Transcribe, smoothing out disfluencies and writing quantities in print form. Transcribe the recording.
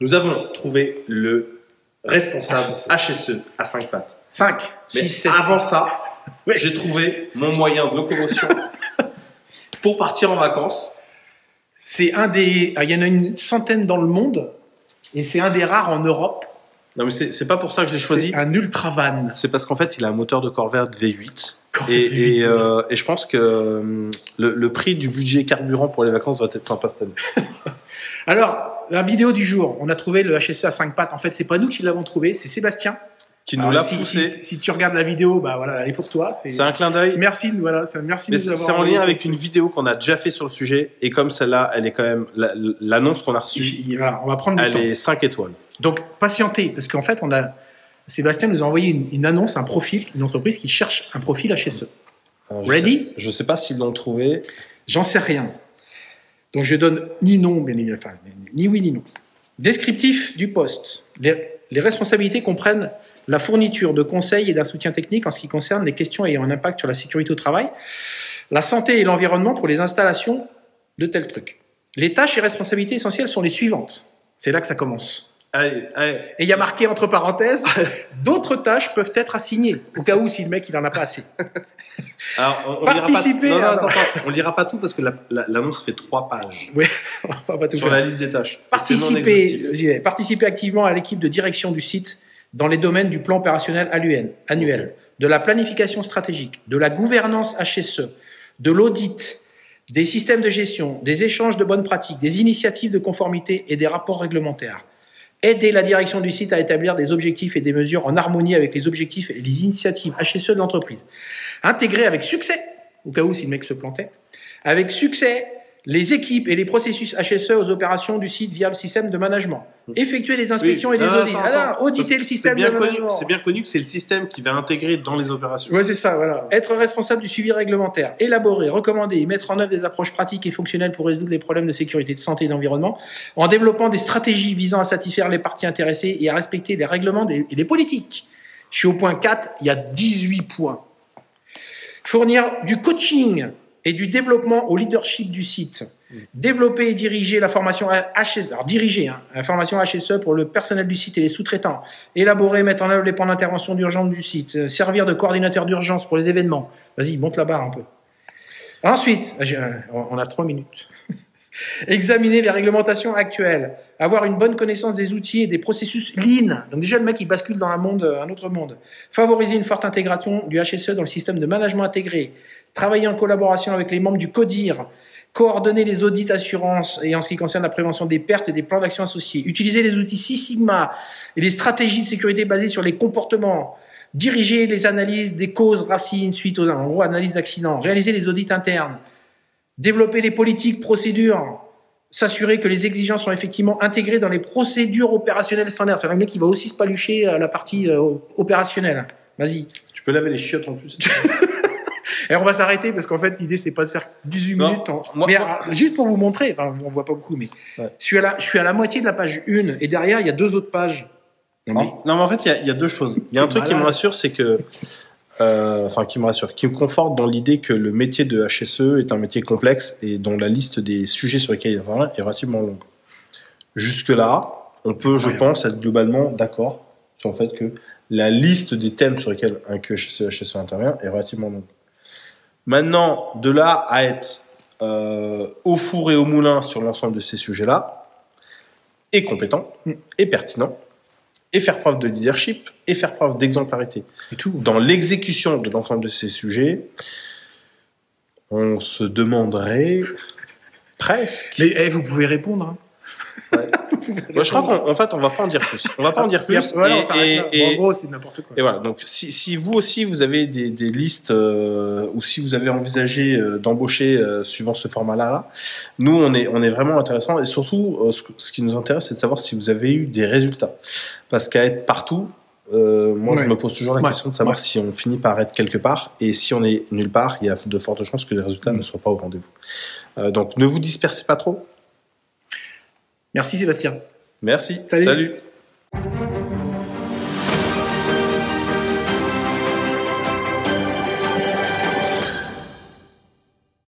Nous avons trouvé le responsable HSE à 5 pattes. 5, Mais 6, 7. avant ça, j'ai trouvé mon moyen de locomotion pour partir en vacances. C'est un des. Il y en a une centaine dans le monde et c'est un des rares en Europe. Non, mais c'est pas pour ça que j'ai choisi. C'est un ultravan. C'est parce qu'en fait, il a un moteur de Corvair V8. Et je pense que le prix du budget carburant pour les vacances va être sympa cette année. Alors, la vidéo du jour, on a trouvé le HSE à 5 pattes. En fait, c'est pas nous qui l'avons trouvé, c'est Sébastien. Qui nous l'a si, poussé. Si tu regardes la vidéo, bah voilà, elle est pour toi. C'est un clin d'œil. Merci, voilà, merci de nous avoir. C'est en lien avec une vidéo qu'on a déjà fait sur le sujet. Et comme celle-là, elle est quand même, l'annonce qu'on a reçue. Voilà, on va prendre du temps. Elle est 5 étoiles. Donc, patientez, parce qu'en fait, Sébastien nous a envoyé une annonce, un profil, une entreprise qui cherche un profil HSE. Ready? Je sais pas s'ils l'ont trouvé. J'en sais rien. Donc, je donne ni nom, bien évidemment, enfin, ni oui ni non. Descriptif du poste. Les responsabilités comprennent la fourniture de conseils et d'un soutien technique en ce qui concerne les questions ayant un impact sur la sécurité au travail, la santé et l'environnement pour les installations de tels trucs. Les tâches et responsabilités essentielles sont les suivantes. C'est là que ça commence. Allez. Et il y a marqué entre parenthèses, d'autres tâches peuvent être assignées, au cas où si le mec il en a pas assez. Alors, Participer. On lira pas tout parce que l'annonce fait 3 pages. Oui, on va pas tout sur faire. la liste des tâches. Participer activement à l'équipe de direction du site dans les domaines du plan opérationnel annuel, de la planification stratégique, de la gouvernance HSE, de l'audit, des systèmes de gestion, des échanges de bonnes pratiques, des initiatives de conformité et des rapports réglementaires. Aider la direction du site à établir des objectifs et des mesures en harmonie avec les objectifs et les initiatives HSE de l'entreprise. Intégrer avec succès, au cas où si le mec se plantait, avec succès les équipes et les processus HSE aux opérations du site via le système de management. Effectuer des inspections et des audits. Auditer le système de management. C'est bien connu que c'est le système qui va intégrer dans les opérations. Ouais, c'est ça, voilà. Être responsable du suivi réglementaire. Élaborer, recommander et mettre en œuvre des approches pratiques et fonctionnelles pour résoudre les problèmes de sécurité, de santé et d'environnement, en développant des stratégies visant à satisfaire les parties intéressées et à respecter les règlements et les politiques. Je suis au point 4, il y a 18 points. Fournir du coaching et du développement au leadership du site. Développer et diriger la formation HSE, alors diriger la formation HSE pour le personnel du site et les sous-traitants. Élaborer et mettre en œuvre les plans d'intervention d'urgence du site. Servir de coordinateur d'urgence pour les événements. Vas-y, monte la barre un peu. Ensuite, on a 3 minutes. Examiner les réglementations actuelles. Avoir une bonne connaissance des outils et des processus lean. Donc déjà, le mec, il bascule dans un autre monde. Favoriser une forte intégration du HSE dans le système de management intégré. Travailler en collaboration avec les membres du CODIR. Coordonner les audits assurances et en ce qui concerne la prévention des pertes et des plans d'action associés. Utiliser les outils Six Sigma et les stratégies de sécurité basées sur les comportements. Diriger les analyses des causes, racines, suite aux, en gros, analyse d'accidents. Réaliser les audits internes. Développer les politiques, procédures. S'assurer que les exigences sont effectivement intégrées dans les procédures opérationnelles standards. C'est un mec qui va aussi se palucher à la partie opérationnelle. Vas-y. Tu peux laver les chiottes en plus. Et on va s'arrêter parce qu'en fait, l'idée, c'est pas de faire 18 minutes. Juste pour vous montrer, enfin, on voit pas beaucoup, mais ouais. Je suis à la moitié de la page 1 et derrière, il y a 2 autres pages. Non, mais en fait, il y a 2 choses. Il y a un truc qui me rassure, c'est que, qui me conforte dans l'idée que le métier de HSE est un métier complexe et dont la liste des sujets sur lesquels il intervient est relativement longue. Jusque-là, on peut, je pense, être globalement d'accord sur le fait que la liste des thèmes sur lesquels un HSE intervient est relativement longue. Maintenant, de là à être au four et au moulin sur l'ensemble de ces sujets-là, et compétent, et pertinent, et faire preuve de leadership, et faire preuve d'exemplarité. Et tout. Dans l'exécution de l'ensemble de ces sujets, on se demanderait presque... Mais vous pouvez répondre, hein. Ouais. Moi, je crois qu'en fait, on va pas en dire plus. On va pas en dire plus. Voilà, en gros, c'est n'importe quoi. Et voilà. Donc, si vous aussi, vous avez des listes, ou si vous avez envisagé d'embaucher suivant ce format-là, nous, on est vraiment intéressant. Et surtout, ce qui nous intéresse, c'est de savoir si vous avez eu des résultats. Parce qu'à être partout, moi, je me pose toujours la question de savoir si on finit par être quelque part. Et si on est nulle part, il y a de fortes chances que les résultats ne soient pas au rendez-vous. Donc, ne vous dispersez pas trop. Merci Sébastien. Merci. Salut.